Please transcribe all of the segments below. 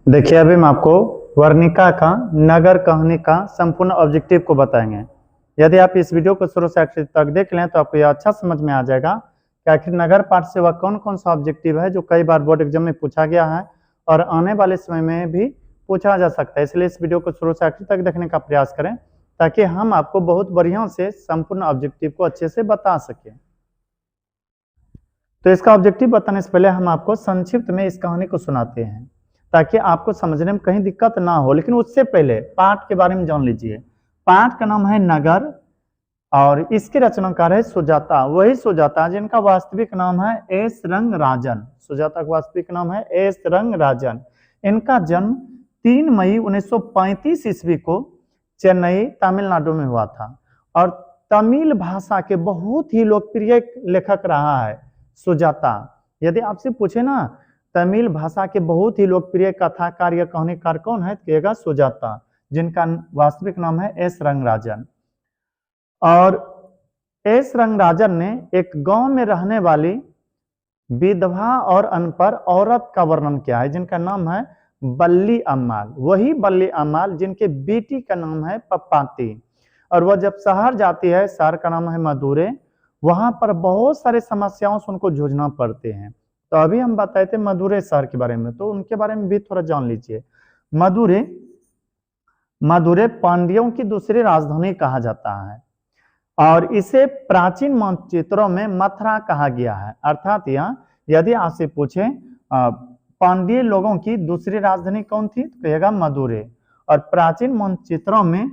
देखिए अभी हम आपको वर्णिका का नगर कहानी का संपूर्ण ऑब्जेक्टिव को बताएंगे। यदि आप इस वीडियो को शुरू से आखिर तक देख लें तो आपको यह अच्छा समझ में आ जाएगा कि आखिर नगर पाठ से वह कौन कौन सा ऑब्जेक्टिव है जो कई बार बोर्ड एग्जाम में पूछा गया है और आने वाले समय में भी पूछा जा सकता है। इसलिए इस वीडियो को शुरू से आखिर तक देखने का प्रयास करें ताकि हम आपको बहुत बढ़िया से संपूर्ण ऑब्जेक्टिव को अच्छे से बता सकें। तो इसका ऑब्जेक्टिव बताने से पहले हम आपको संक्षिप्त में इस कहानी को सुनाते हैं ताकि आपको समझने में कहीं दिक्कत ना हो। लेकिन उससे पहले पाठ के बारे में जान लीजिए। पाठ का नाम है नगर और इसके रचनाकार है सुजाता, वही सुजाता जिनका वास्तविक नाम है एस रंगराजन। सुजाता का वास्तविक नाम है एस रंगराजन। इनका जन्म 3 मई 1935 ईस्वी को चेन्नई तमिलनाडु में हुआ था और तमिल भाषा के बहुत ही लोकप्रिय लेखक रहा है सुजाता। यदि आपसे पूछे ना तमिल भाषा के बहुत ही लोकप्रिय कथाकार या कहानीकार कौन है, कहेगा सुजाता, जिनका वास्तविक नाम है एस रंगराजन। और एस रंगराजन ने एक गांव में रहने वाली विधवा और अनपढ़ औरत का वर्णन किया है जिनका नाम है बल्ली अम्माल। वही बल्ली अम्माल जिनके बेटी का नाम है पप्पाती। और वह जब शहर जाती है, शहर का नाम है मदुरै, वहां पर बहुत सारी समस्याओं से उनको जूझना पड़ते हैं। तो अभी हम बताए थे मदुरै शहर के बारे में, तो उनके बारे में भी थोड़ा जान लीजिए। मदुरै मदुरै पांड्यों की दूसरी राजधानी कहा जाता है और इसे प्राचीन मानचित्रों में मथुरा कहा गया है। अर्थात यहाँ यदि आपसे पूछे पांड्य लोगों की दूसरी राजधानी कौन थी, तो कहेगा मदुरै। और प्राचीन मानचित्रों में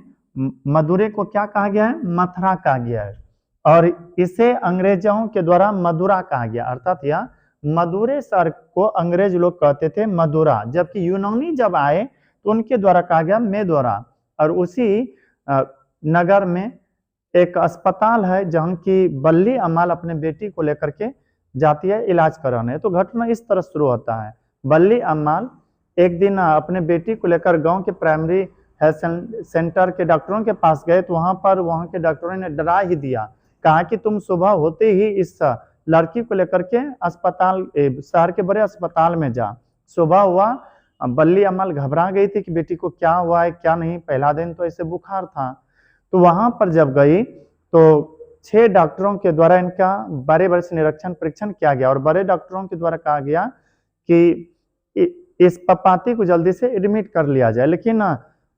मदुरै को क्या कहा गया है, मथुरा कहा गया है। और इसे अंग्रेजों के द्वारा मदुरा कहा गया। अर्थात यह मदुरै शहर को अंग्रेज लोग कहते थे मदुरा, जबकि यूनानी जब आए तो उनके द्वारा कहा गया मेदोरा। और उसी नगर में एक अस्पताल है जहां की बल्ली अम्माल अपने बेटी को लेकर के जाती है इलाज कराने। तो घटना इस तरह शुरू होता है। बल्ली अम्माल एक दिन अपने बेटी को लेकर गांव के प्राइमरी हेल्थ सेंटर के डॉक्टरों के पास गए तो वहां के डॉक्टरों ने डरा ही दिया, कहा कि तुम सुबह होते ही इस लड़की को लेकर के अस्पताल, शहर के बड़े अस्पताल में जा। सुबह हुआ, बल्ली अम्माल घबरा गई थी कि बेटी को क्या हुआ है क्या नहीं, पहला दिन तो ऐसे बुखार था। तो वहां पर जब गई तो 6 डॉक्टरों के द्वारा इनका बड़े बड़े से निरीक्षण परीक्षण किया गया और बड़े डॉक्टरों के द्वारा कहा गया कि इस पप्पाती को जल्दी से एडमिट कर लिया जाए। लेकिन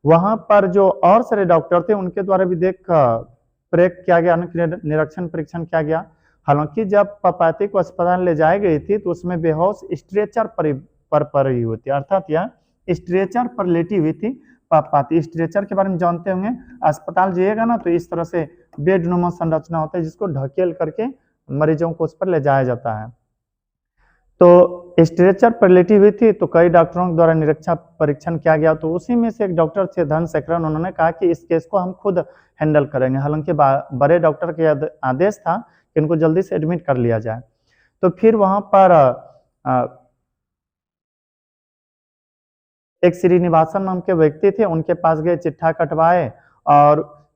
वहां पर जो और सारे डॉक्टर थे उनके द्वारा भी प्रयोग किया गया, निरीक्षण परीक्षण किया गया। हालांकि जब पप्पाती को अस्पताल ले जाई गई थी तो उसमें बेहोश स्ट्रेचर पर पड़ी हुई थी। अर्थात यह स्ट्रेचर पर लेटी हुई थी पप्पाती। स्ट्रेचर के बारे में जानते होंगे, अस्पताल जाइएगा ना तो इस तरह से बेडनुमा संरचना होता है जिसको ढकेल करके मरीजों को उस पर ले जाया जाता है। तो स्ट्रेचर पर लेटी हुई थी तो कई डॉक्टरों द्वारा निरीक्षण परीक्षण किया गया। तो उसी में से एक डॉक्टर थे धनशेखरन, उन्होंने कहा कि इस केस को हम खुद हैंडल करेंगे। हालांकि बड़े डॉक्टर के आदेश था कि इनको जल्दी से एडमिट कर लिया जाए। तो फिर वहां पर एक श्रीनिवासन नाम के व्यक्ति थे, उनके पास गए, चिट्ठा कटवाए और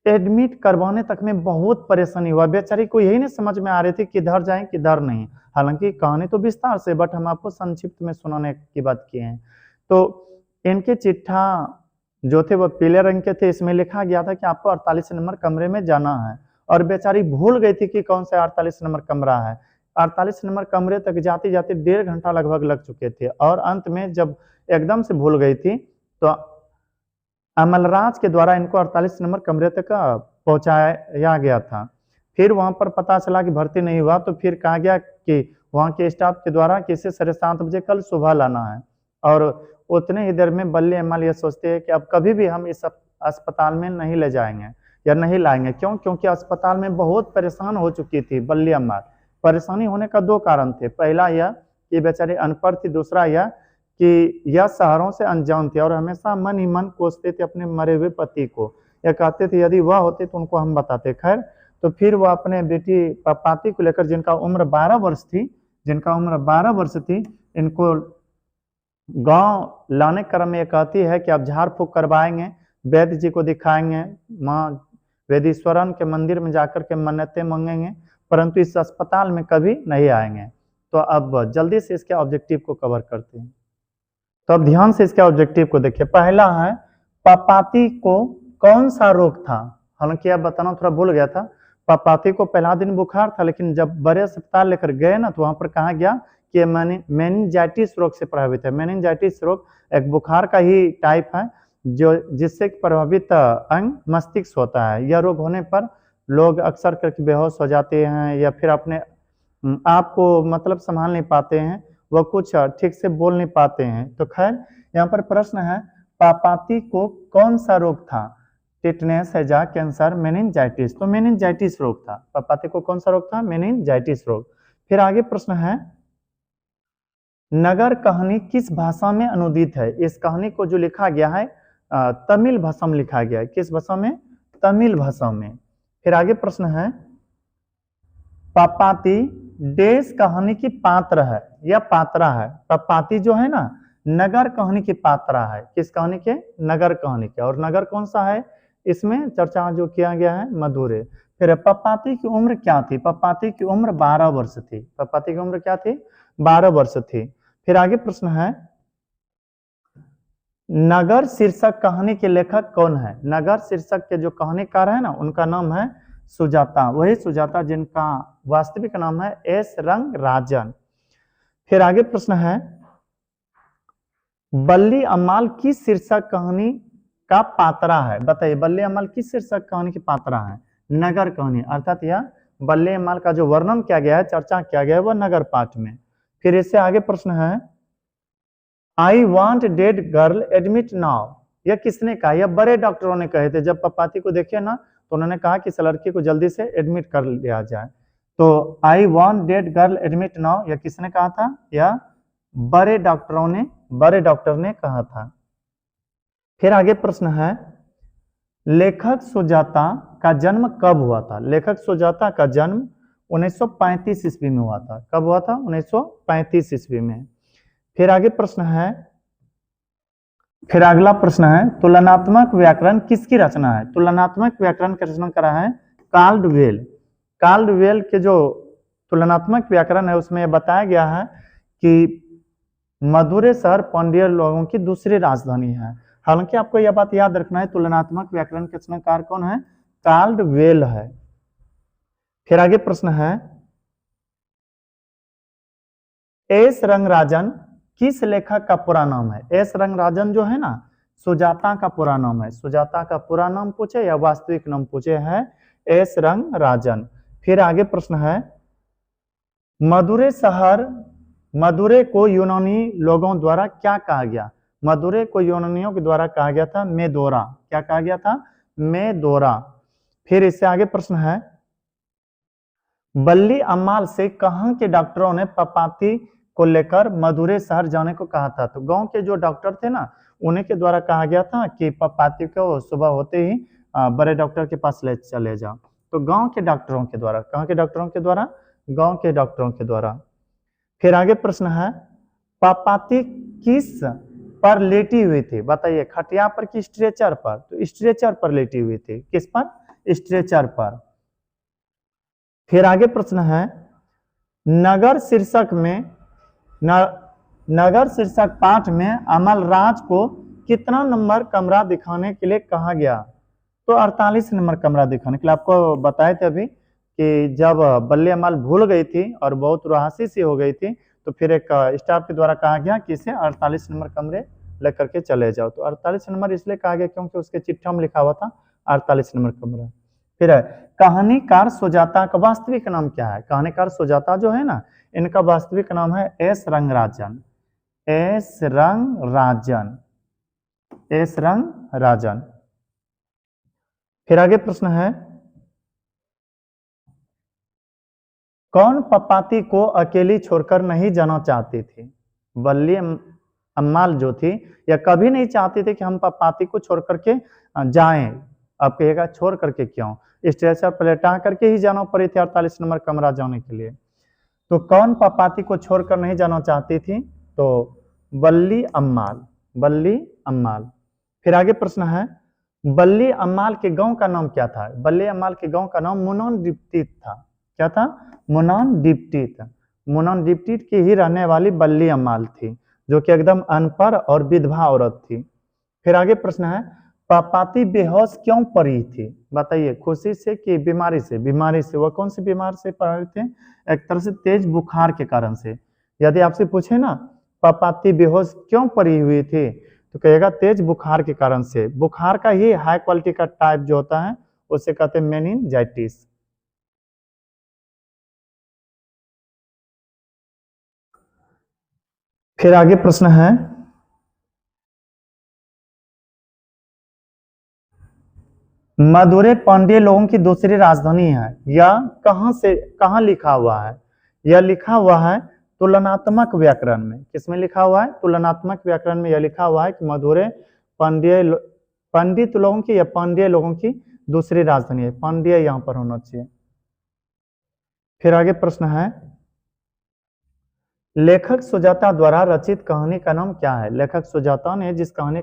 एडमिट करवाने तक में बहुत परेशानी हुआ। बेचारी को यही नहीं समझ में आ रही थी किधर जाए किधर नहीं। हालांकि कहानी तो विस्तार से, बट हम आपको संक्षिप्त में सुनाने की बात किए हैं। तो इनके चिट्ठा जो थे वो पीले रंग के थे। इसमें लिखा गया था कि आपको 48 नंबर कमरे में जाना है और बेचारी भूल गई थी कि कौन सा 48 नंबर कमरा है। 48 नंबर कमरे तक जाते जाते 1.5 घंटा लगभग लग चुके थे और अंत में जब एकदम से भूल गई थी तो अमलराज के द्वारा इनको 48 नंबर कमरे तक पहुंचाया गया था। फिर वहां पर पता चला कि भर्ती नहीं हुआ तो फिर कहा गया कि वहां के स्टाफ के द्वारा कि इसे 7:30 बजे कल सुबह लाना है। और उतने ही देर में बल्ली अम्माल ये सोचते हैं कि अब कभी भी हम इस अस्पताल में नहीं ले जाएंगे या नहीं लाएंगे। क्यों? क्योंकि अस्पताल में बहुत परेशान हो चुकी थी बल्ली अम्माल। परेशानी होने का 2 कारण थे। पहला यह कि बेचारी अनपढ़ थी, दूसरा यह कि यह शहरों से अनजान थे और हमेशा मन ही मन कोसते थे अपने मरे हुए पति को। यह कहते थे यदि वह होते तो उनको हम बताते। खैर, तो फिर वह अपने बेटी पप्पाती को लेकर जिनका उम्र 12 वर्ष थी, इनको गांव लाने क्रम में कहती है कि अब झाड़ फूक करवाएंगे, वैद्य जी को दिखाएंगे, माँ वेदीश्वरन के मंदिर में जाकर के मन्नतें मांगेंगे, परंतु इस अस्पताल में कभी नहीं आएंगे। तो अब जल्दी से इसके ऑब्जेक्टिव को कवर करते हैं। तो अब ध्यान से इसके ऑब्जेक्टिव को देखिए। पहला है पपाती को कौन सा रोग था, हालांकि आप बताना थोड़ा भूल गया था। पपाती को पहला दिन बुखार था, लेकिन जब बड़े अस्पताल लेकर गए ना तो वहां पर कहा गया कि मेनिंजाइटिस रोग से प्रभावित है। मेनिंजाइटिस रोग एक बुखार का ही टाइप है जो जिससे प्रभावित अंग मस्तिष्क होता है। यह रोग होने पर लोग अक्सर करके बेहोश हो जाते हैं या फिर अपने आप को मतलब संभाल नहीं पाते हैं, वह कुछ ठीक से बोल नहीं पाते हैं। तो खैर यहाँ पर प्रश्न है पपाती को कौन सा रोग था, टिटनेस, हैजा, कैंसर, मेनिंजाइटिस। तो मेनिंजाइटिस रोग था। पपाती को कौन सा रोग था, मेनिंजाइटिस रोग। फिर आगे प्रश्न है नगर कहानी किस भाषा में अनुदित है। इस कहानी को जो लिखा गया है तमिल भाषा में लिखा गया है। किस भाषा में, तमिल भाषा में। फिर आगे प्रश्न है पपाती देश कहानी की पात्र है या पात्रा है। पपाती जो है ना नगर कहानी की पात्रा है। किस कहानी के, नगर कहानी के। और नगर कौन सा है इसमें चर्चा जो किया गया है, मधुरे। फिर पपाती की उम्र क्या थी, पपाती की उम्र 12 वर्ष थी। पपाती की उम्र क्या थी, 12 वर्ष थी। फिर आगे प्रश्न है नगर शीर्षक कहानी के लेखक कौन है। नगर शीर्षक के जो कहानीकार है ना उनका नाम है सुजाता, वही सुजाता जिनका वास्तविक नाम है एस रंगराजन। फिर आगे प्रश्न है बल्ली अम्माल किस शीर्षक कहानी का पात्रा है। बताइए बल्ली अम्माल किस शीर्षक कहानी की पात्रा है, नगर कहानी। अर्थात यह बल्ली अम्माल का जो वर्णन किया गया है, चर्चा किया गया है, वह नगर पाठ में। फिर इससे आगे प्रश्न है I want dead girl admit now. यह किसने कहा, यह बड़े डॉक्टरों ने कहे थे। जब पपाती को देखे ना तो उन्होंने कहा कि इस लड़की को जल्दी से एडमिट कर लिया जाए। तो I want dead girl admit now यह किसने कहा था, यह बड़े डॉक्टर ने कहा था। फिर आगे प्रश्न है लेखक सुजाता का जन्म कब हुआ था। लेखक सुजाता का जन्म 1935 ईस्वी में हुआ था। कब हुआ था, 1935 ईस्वी में। फिर आगे प्रश्न है, फिर अगला प्रश्न है तुलनात्मक व्याकरण किसकी रचना है। तुलनात्मक व्याकरण की रचना करा है काल्डवेल। काल्डवेल के जो तुलनात्मक व्याकरण है उसमें बताया गया है कि मदुरै शहर पांड्य लोगों की दूसरी राजधानी है। हालांकि आपको यह बात याद रखना है तुलनात्मक व्याकरण के रचनाकार कौन है, काल्डवेल है। फिर आगे प्रश्न है एस रंगराजन किस लेखक का पूरा नाम है। एस रंगराजन जो है ना सुजाता का पूरा नाम है। सुजाता का पूरा नाम पूछे या वास्तविक नाम पूछे है एस रंगराजन। फिर आगे प्रश्न है मदुरै शहर, मदुरै को यूनानी लोगों द्वारा क्या कहा गया। मदुरै को यूनानियों के द्वारा कहा गया था मेदोरा। क्या कहा गया था, मेदोरा। फिर इससे आगे प्रश्न है बल्ली अम्माल से कहां के डॉक्टरों ने पपाती को लेकर मदुरै शहर जाने को कहा था। तो गांव के जो डॉक्टर थे ना उन्हीं के द्वारा कहा गया था कि पपाती को सुबह होते ही बड़े डॉक्टर के पास ले चले जाओ। तो गांव के डॉक्टरों के द्वारा, कहां के डॉक्टरों के द्वारा, गांव के डॉक्टरों के द्वारा। फिर आगे प्रश्न है पपाती किस पर लेटी हुई थी। बताइए खटिया पर कि स्ट्रेचर पर। तो स्ट्रेचर पर लेटी हुई थी। किस पर, स्ट्रेचर पर। फिर आगे प्रश्न है नगर शीर्षक में नगर शीर्षक पाठ में अमलराज को कितना नंबर कमरा दिखाने के लिए कहा गया। तो 48 नंबर कमरा दिखाने के लिए। आपको बताए थे अभी कि जब बल्ली अम्माल भूल गई थी और बहुत रुहासी सी हो गई थी तो फिर एक स्टाफ के द्वारा कहा गया कि इसे 48 नंबर कमरे लेकर के चले जाओ। तो 48 नंबर इसलिए कहा गया क्योंकि उसके चिट्ठा में लिखा हुआ था 48 नंबर कमरा। फिर कहानीकार सुजाता का वास्तविक नाम क्या है। कहानीकार सुजाता जो है ना इनका वास्तविक नाम है S Rangarajan. S Rangarajan, S Rangarajan. फिर आगे प्रश्न है कौन पपाती को अकेली छोड़कर नहीं जाना चाहती थी। बल्ली अम्माल जो थी यह कभी नहीं चाहती थी कि हम पपाती को छोड़ करके जाएं। अब कहिएगा छोड़ करके क्यों, स्ट्रेचर पर लेटा करके ही जाना पड़ी थी 48 नंबर कमरा जाने के लिए। तो कौन पपाती को छोड़कर नहीं जाना चाहती थी, तो बल्ली अम्माल, बल्ली अम्माल। फिर आगे प्रश्न है बल्ली अम्माल के गांव का नाम क्या था। बल्ली अम्माल के गांव का नाम मुनोन डिप्टीत था। क्या था, मुनोन डिप्टीत। मुनोन डिप्टीत की ही रहने वाली बल्ली अम्माल थी। जो कि एकदम अनपढ़ और विधवा औरत थी। फिर आगे प्रश्न है, पापाती बेहोश क्यों पड़ी थी? बताइए, खुशी से कि बीमारी से? बीमारी से। वह कौन सी बीमारी से पड़े थे? एक तरह से तेज बुखार के कारण से। यदि आपसे पूछे ना पापाती बेहोश क्यों पड़ी हुई थी, तो कहेगा तेज बुखार के कारण से। बुखार का ही हाई क्वालिटी का टाइप जो होता है उसे कहते हैं मेनिंजाइटिस। फिर आगे प्रश्न है, मदुरै पांड्य लोगों की दूसरी राजधानी है। यह कहाँ लिखा हुआ है? यह लिखा हुआ है तुलनात्मक व्याकरण में। किसमें लिखा हुआ है? तुलनात्मक व्याकरण में यह लिखा हुआ है कि मदुरै पंडित लोगों की या पांड्य लोगों की दूसरी राजधानी है। पांड्य यहाँ पर होना चाहिए। फिर आगे प्रश्न है, लेखक सुजाता द्वारा रचित कहानी का नाम क्या है? लेखक सुजाता ने जिस कहानी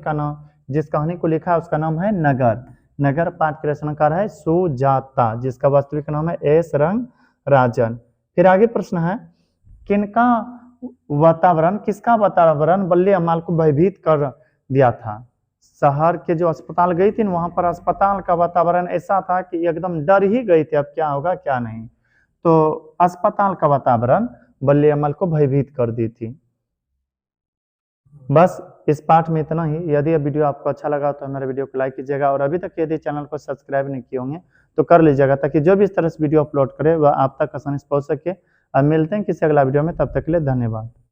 को लिखा है उसका नाम है नगर। नगर पाठ के रचनाकार है सुजाता, जिसका वास्तविक नाम है एस रंग राजन। फिर आगे प्रश्न है, किसका वातावरण बल्ले अमाल को भयभीत कर दिया था? शहर के जो अस्पताल गई थी वहां पर अस्पताल का वातावरण ऐसा था कि एकदम डर ही गई थी, अब क्या होगा क्या नहीं। तो अस्पताल का वातावरण बल्ले अमल को भयभीत कर दी थी। बस इस पाठ में इतना ही। यदि यह वीडियो आपको अच्छा लगा तो हमारे वीडियो को लाइक कीजिएगा, और अभी तक यदि चैनल को सब्सक्राइब नहीं किए होंगे तो कर लीजिएगा, ताकि जो भी इस तरह से वीडियो अपलोड करे वह आप तक आसानी से पहुंच सके। अब मिलते हैं किसी अगला वीडियो में, तब तक के लिए धन्यवाद।